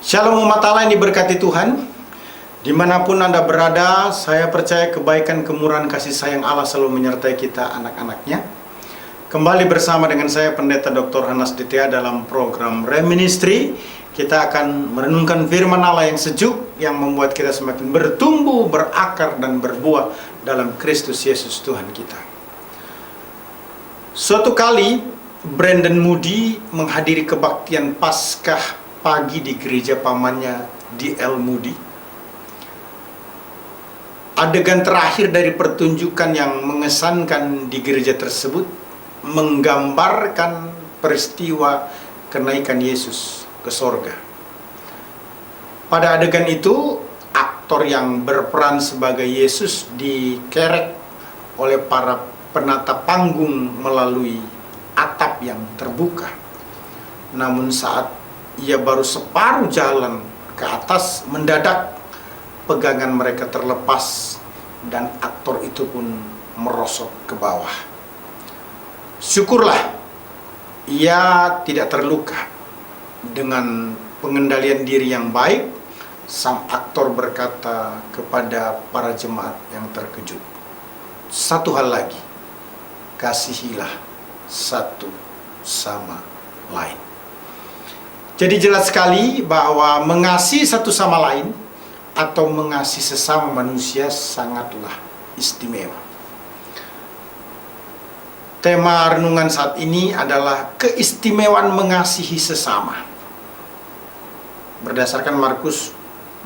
Shalom umat Allah yang diberkati Tuhan. Dimanapun Anda berada, saya percaya kebaikan, kemurahan, kasih sayang Allah selalu menyertai kita anak-anaknya. Kembali bersama dengan saya Pendeta Dr. Hanas Ditya dalam program Reministry. Kita akan merenungkan firman Allah yang sejuk, yang membuat kita semakin bertumbuh, berakar, dan berbuah dalam Kristus Yesus Tuhan kita. Suatu kali Brandon Moody menghadiri kebaktian Paskah pagi di gereja pamannya D.L. Moody. Adegan terakhir dari pertunjukan yang mengesankan di gereja tersebut menggambarkan peristiwa kenaikan Yesus ke sorga. Pada adegan itu, aktor yang berperan sebagai Yesus dikerek oleh para penata panggung melalui atap yang terbuka. Namun saat ia baru separuh jalan ke atas, mendadak pegangan mereka terlepas dan aktor itu pun merosot ke bawah. Syukurlah ia tidak terluka. Dengan pengendalian diri yang baik, sang aktor berkata kepada para jemaat yang terkejut, "Satu hal lagi, kasihilah satu sama lain." Jadi jelas sekali bahwa mengasihi satu sama lain atau mengasihi sesama manusia sangatlah istimewa. Tema renungan saat ini adalah keistimewaan mengasihi sesama. Berdasarkan Markus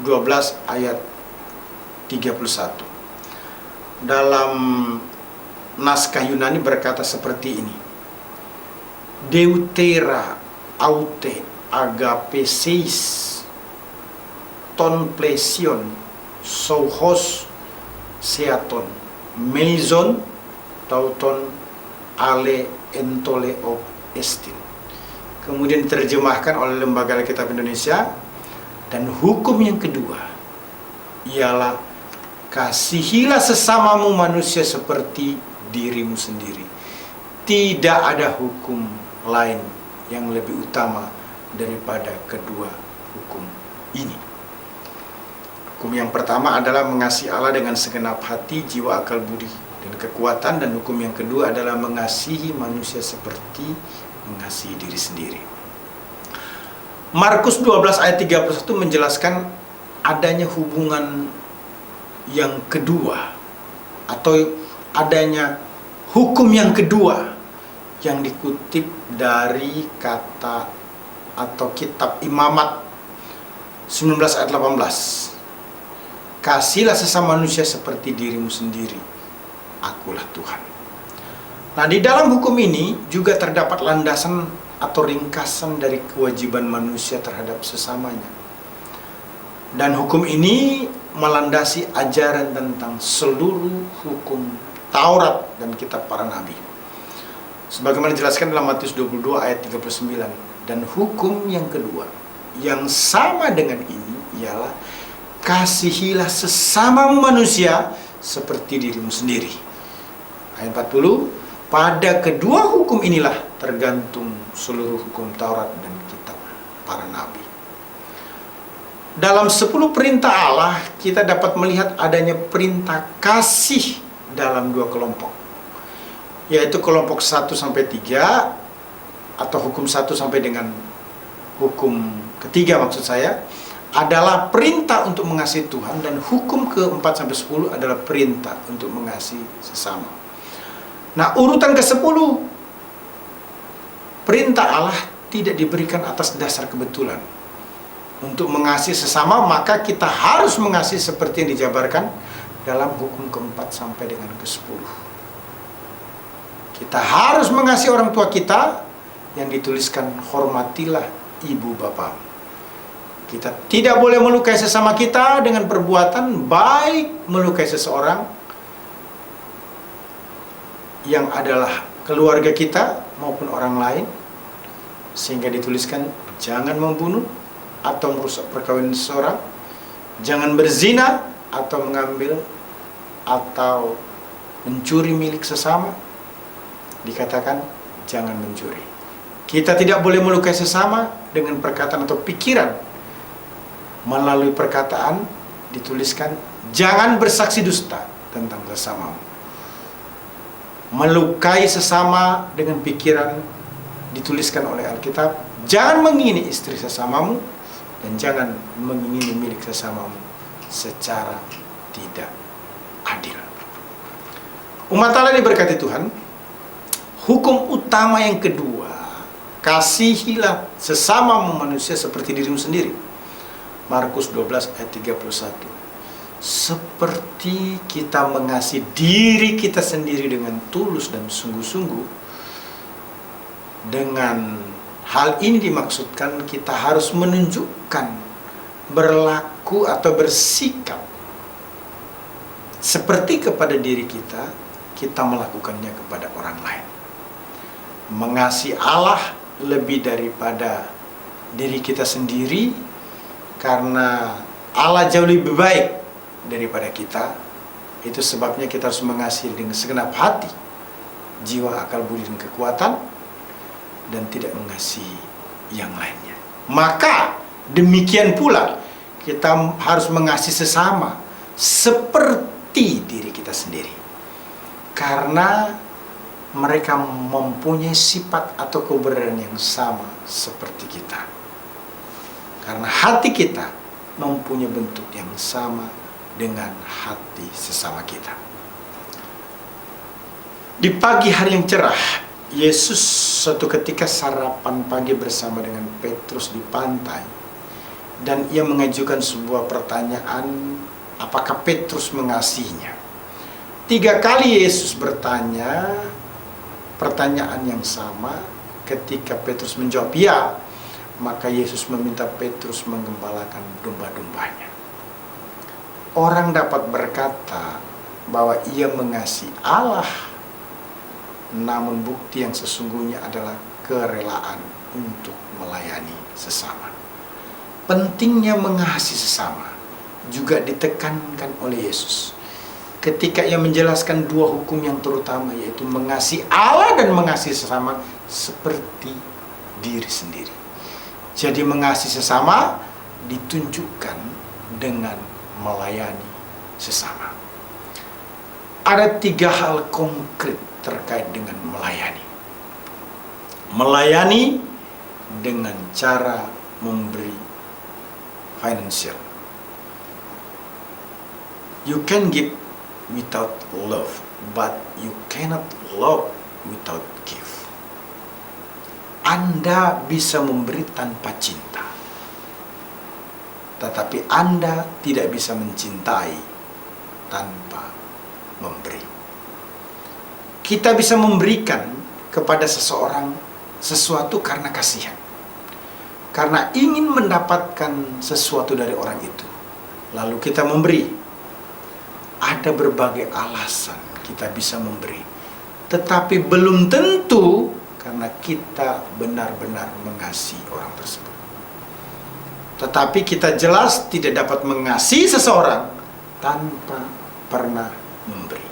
12 ayat 31. Dalam naskah Yunani berkata seperti ini: Deutera aute agapeseis ton plesion souhos seaton meizon tauton ale entoleo estin. Kemudian diterjemahkan oleh Lembaga Alkitab Indonesia, dan hukum yang kedua ialah kasihilah sesamamu manusia seperti dirimu sendiri. Tidak ada hukum lain yang lebih utama daripada kedua hukum ini. Hukum yang pertama adalah mengasihi Allah dengan segenap hati, jiwa, akal, budi, dan kekuatan. Dan hukum yang kedua adalah mengasihi manusia seperti mengasihi diri sendiri. Markus 12 ayat 31 menjelaskan adanya hubungan yang kedua, atau adanya hukum yang kedua yang dikutip dari kata atau kitab Imamat 19 ayat 18. Kasihlah sesama manusia seperti dirimu sendiri, akulah Tuhan. Nah, di dalam hukum ini juga terdapat landasan atau ringkasan dari kewajiban manusia terhadap sesamanya. Dan hukum ini melandasi ajaran tentang seluruh hukum Taurat dan kitab para nabi. Sebagaimana dijelaskan dalam Matius 22 ayat 39. Dan hukum yang kedua yang sama dengan ini ialah kasihilah sesama manusia seperti dirimu sendiri. Ayat 40, pada kedua hukum inilah tergantung seluruh hukum Taurat dan kitab para nabi. Dalam 10 perintah Allah, kita dapat melihat adanya perintah kasih dalam dua kelompok, yaitu kelompok 1 sampai 3, atau hukum 1 sampai dengan hukum ketiga maksud saya, adalah perintah untuk mengasihi Tuhan, dan hukum ke-4 sampai 10 adalah perintah untuk mengasihi sesama. Nah, urutan ke-10, perintah Allah tidak diberikan atas dasar kebetulan. Untuk mengasihi sesama, maka kita harus mengasihi seperti yang dijabarkan dalam hukum ke-4 sampai dengan ke-10. Kita harus mengasihi orang tua kita, yang dituliskan hormatilah ibu bapamu. Kita tidak boleh melukai sesama kita dengan perbuatan, baik melukai seseorang yang adalah keluarga kita maupun orang lain, sehingga dituliskan jangan membunuh atau merusak perkawinan seseorang, jangan berzina atau mengambil atau mencuri milik sesama. Dikatakan jangan mencuri. Kita tidak boleh melukai sesama dengan perkataan atau pikiran. Melalui perkataan dituliskan jangan bersaksi dusta tentang sesamamu. Melukai sesama dengan pikiran dituliskan oleh Alkitab jangan mengingini istri sesamamu dan jangan mengingini milik sesamamu secara tidak adil. Umat Allah diberkati Tuhan. Hukum utama yang kedua, kasihilah sesamamu manusia seperti dirimu sendiri. Markus 12 ayat 31. Seperti kita mengasihi diri kita sendiri dengan tulus dan sungguh-sungguh, dengan hal ini dimaksudkan kita harus menunjukkan, berlaku atau bersikap seperti kepada diri kita, kita melakukannya kepada orang lain. Mengasihi Allah lebih daripada diri kita sendiri, karena Allah jauh lebih baik daripada kita. Itu sebabnya kita harus mengasihi dengan segenap hati, jiwa, akal, budi, dan kekuatan, dan tidak mengasihi yang lainnya. Maka demikian pula kita harus mengasihi sesama seperti diri kita sendiri, karena mereka mempunyai sifat atau keberadaan yang sama seperti kita. Karena hati kita mempunyai bentuk yang sama dengan hati sesama kita. Di pagi hari yang cerah, Yesus suatu ketika sarapan pagi bersama dengan Petrus di pantai, dan ia mengajukan sebuah pertanyaan, apakah Petrus mengasihinya. 3 kali Yesus bertanya pertanyaan yang sama. Ketika Petrus menjawab ya, maka Yesus meminta Petrus menggembalakan domba-dombanya. Orang dapat berkata bahwa ia mengasihi Allah, namun bukti yang sesungguhnya adalah kerelaan untuk melayani sesama. Pentingnya mengasihi sesama juga ditekankan oleh Yesus ketika ia menjelaskan 2 hukum yang terutama, yaitu mengasihi Allah dan mengasihi sesama seperti diri sendiri. Jadi mengasihi sesama ditunjukkan dengan melayani sesama. Ada 3 hal konkret terkait dengan melayani. Melayani dengan cara memberi financial. You can give without love, but you cannot love without give. Anda bisa memberi tanpa cinta, tetapi Anda tidak bisa mencintai tanpa memberi. Kita bisa memberikan kepada seseorang sesuatu karena kasihan, karena ingin mendapatkan sesuatu dari orang itu, lalu kita memberi. Ada berbagai alasan kita bisa memberi, tetapi belum tentu karena kita benar-benar mengasihi orang tersebut. Tetapi kita jelas tidak dapat mengasihi seseorang tanpa pernah memberi.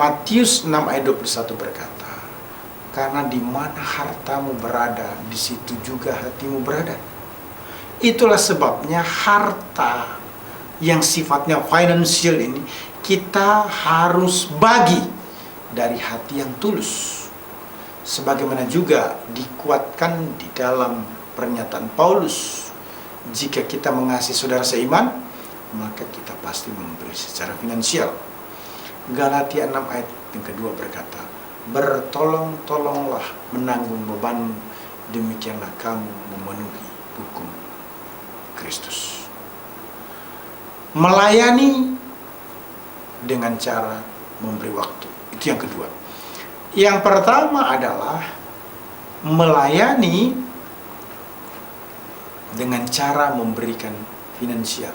Matius 6 ayat 21 berkata, karena di mana hartamu berada, di situ juga hatimu berada. Itulah sebabnya harta yang sifatnya finansial ini kita harus bagi dari hati yang tulus. Sebagaimana juga dikuatkan di dalam pernyataan Paulus, jika kita mengasihi saudara seiman, maka kita pasti memberi secara finansial. Galatia 6 ayat yang kedua berkata, bertolong-tolonglah menanggung bebanmu, demikianlah kamu memenuhi hukum Kristus. Melayani dengan cara memberi waktu, itu yang kedua. Yang pertama adalah melayani dengan cara memberikan finansial.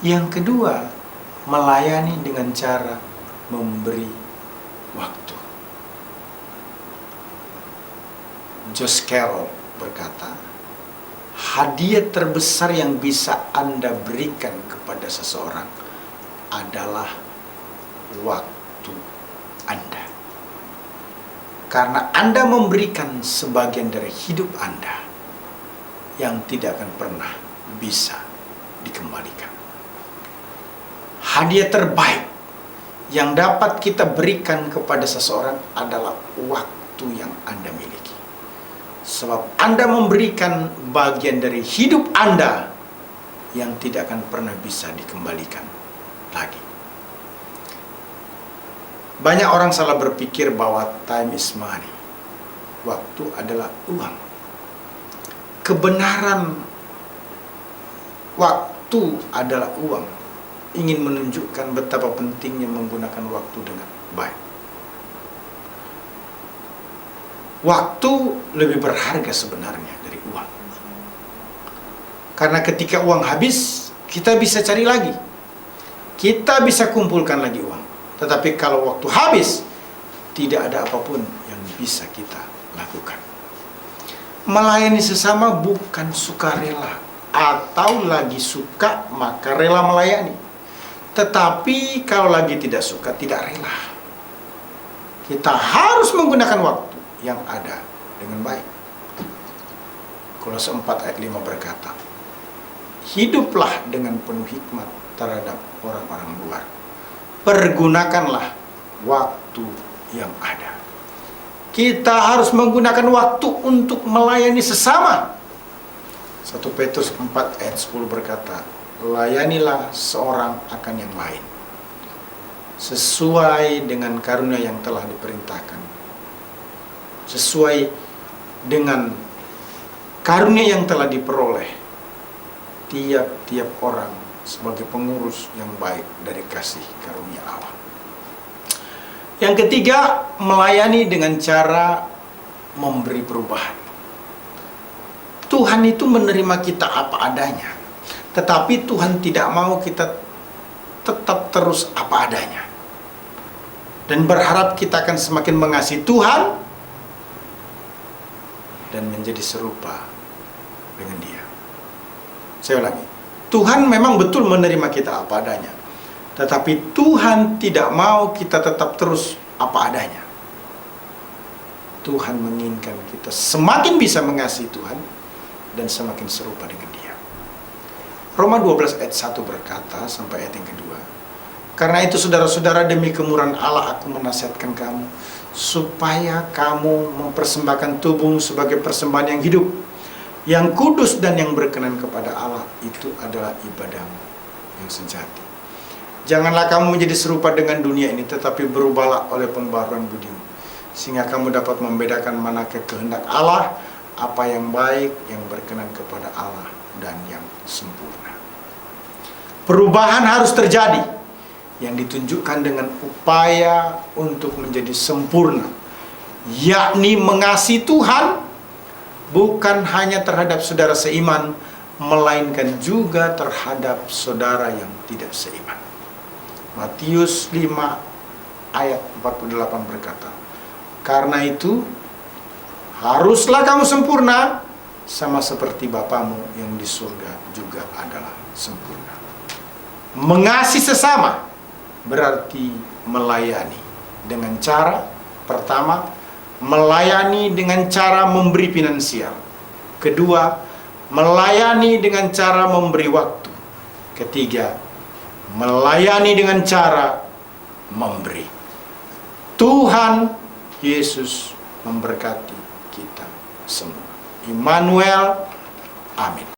Yang kedua, melayani dengan cara memberi waktu. Josh Carroll berkata, hadiah terbesar yang bisa Anda berikan kepada seseorang adalah waktu Anda. Karena Anda memberikan sebagian dari hidup Anda yang tidak akan pernah bisa dikembalikan. Hadiah terbaik yang dapat kita berikan kepada seseorang adalah waktu yang Anda miliki. Sebab Anda memberikan bagian dari hidup Anda yang tidak akan pernah bisa dikembalikan lagi. Banyak orang salah berpikir bahwa time is money. Waktu adalah uang. Kebenaran waktu adalah uang ingin menunjukkan betapa pentingnya menggunakan waktu dengan baik. Waktu lebih berharga sebenarnya dari uang. Karena ketika uang habis, kita bisa cari lagi. Kita bisa kumpulkan lagi uang. Tetapi kalau waktu habis, tidak ada apapun yang bisa kita lakukan. Melayani sesama bukan sukarela, atau lagi suka maka rela melayani. Tetapi kalau lagi tidak suka, tidak rela. Kita harus menggunakan waktu yang ada dengan baik. Kolose 4 ayat 5 berkata, hiduplah dengan penuh hikmat terhadap orang-orang luar. Pergunakanlah waktu yang ada. Kita harus menggunakan waktu untuk melayani sesama. 1 Petrus 4 ayat 10 berkata, layanilah seorang akan yang lain sesuai dengan karunia yang telah diperintahkan, sesuai dengan karunia yang telah diperoleh tiap-tiap orang sebagai pengurus yang baik dari kasih karunia Allah. Yang ketiga, melayani dengan cara memberi perubahan. Tuhan itu menerima kita apa adanya, tetapi Tuhan tidak mau kita tetap terus apa adanya dan berharap kita akan semakin mengasihi Tuhan dan menjadi serupa dengan Dia. Saya ulangi, Tuhan memang betul menerima kita apa adanya, tetapi Tuhan tidak mau kita tetap terus apa adanya. Tuhan menginginkan kita semakin bisa mengasihi Tuhan dan semakin serupa dengan Dia. Roma 12 ayat 1 berkata sampai ayat yang kedua, karena itu saudara-saudara, demi kemurahan Allah aku menasihatkan kamu supaya kamu mempersembahkan tubuhmu sebagai persembahan yang hidup, yang kudus dan yang berkenan kepada Allah. Itu adalah ibadahmu yang sejati. Janganlah kamu menjadi serupa dengan dunia ini, tetapi berubahlah oleh pembaharuan budimu, sehingga kamu dapat membedakan manakah kehendak Allah, apa yang baik, yang berkenan kepada Allah, dan yang sempurna. Perubahan harus terjadi, yang ditunjukkan dengan upaya untuk menjadi sempurna, yakni mengasihi Tuhan bukan hanya terhadap saudara seiman, melainkan juga terhadap saudara yang tidak seiman. Matius 5 ayat 48 berkata, karena itu haruslah kamu sempurna, sama seperti Bapamu yang di surga juga adalah sempurna. Mengasihi sesama berarti melayani dengan cara pertama, melayani dengan cara memberi finansial. Kedua, melayani dengan cara memberi waktu. Ketiga, melayani dengan cara memberi. Tuhan Yesus memberkati kita semua. Immanuel, amin.